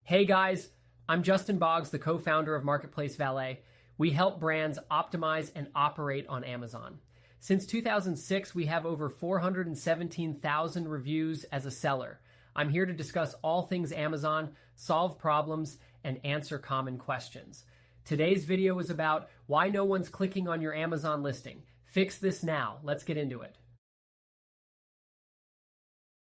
Hey guys, I'm Justin Boggs, the co-founder of Marketplace Valet. We help brands optimize and operate on Amazon. Since 2006, we have over 417,000 reviews as a seller. I'm here to discuss all things Amazon, solve problems, and answer common questions. Today's video is about why no one's clicking on your Amazon listing. Fix this now. Let's get into it.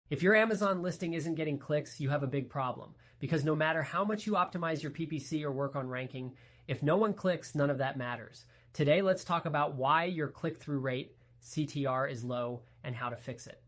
If your Amazon listing isn't getting clicks, you have a big problem, because no matter how much you optimize your PPC or work on ranking, if no one clicks, none of that matters. Today, let's talk about why your click-through rate, CTR, is low and how to fix it.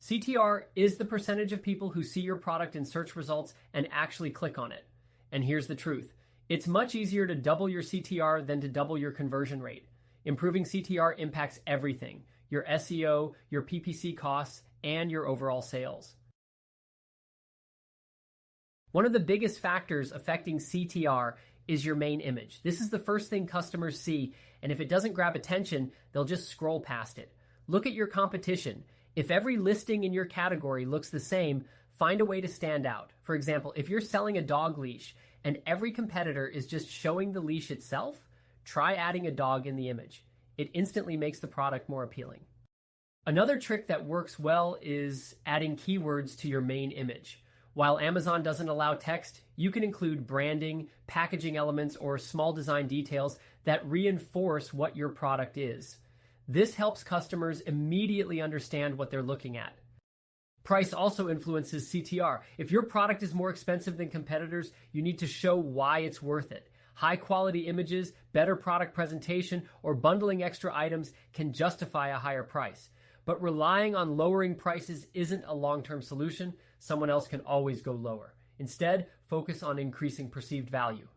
CTR is the percentage of people who see your product in search results and actually click on it. And here's the truth. It's much easier to double your CTR than to double your conversion rate. Improving CTR impacts everything: your SEO, your PPC costs, and your overall sales. One of the biggest factors affecting CTR is your main image. This is the first thing customers see, and if it doesn't grab attention, they'll just scroll past it. Look at your competition. If every listing in your category looks the same, find a way to stand out. For example, if you're selling a dog leash and every competitor is just showing the leash itself, try adding a dog in the image. It instantly makes the product more appealing. Another trick that works well is adding keywords to your main image. While Amazon doesn't allow text, you can include branding, packaging elements, or small design details that reinforce what your product is. This helps customers immediately understand what they're looking at. Price also influences CTR. If your product is more expensive than competitors, you need to show why it's worth it. High-quality images, better product presentation, or bundling extra items can justify a higher price. But relying on lowering prices isn't a long-term solution. Someone else can always go lower. Instead, focus on increasing perceived value.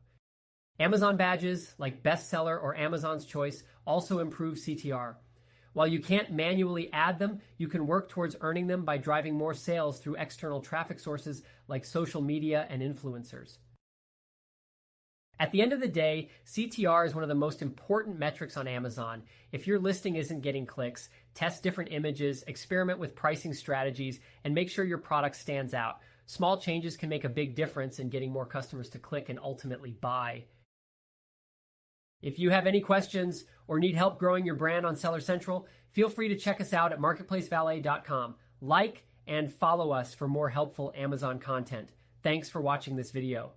Amazon badges, like bestseller or Amazon's Choice, also improve CTR. While you can't manually add them, you can work towards earning them by driving more sales through external traffic sources like social media and influencers. At the end of the day, CTR is one of the most important metrics on Amazon. If your listing isn't getting clicks, test different images, experiment with pricing strategies, and make sure your product stands out. Small changes can make a big difference in getting more customers to click and ultimately buy. If you have any questions or need help growing your brand on Seller Central, feel free to check us out at marketplacevalet.com. Like and follow us for more helpful Amazon content. Thanks for watching this video.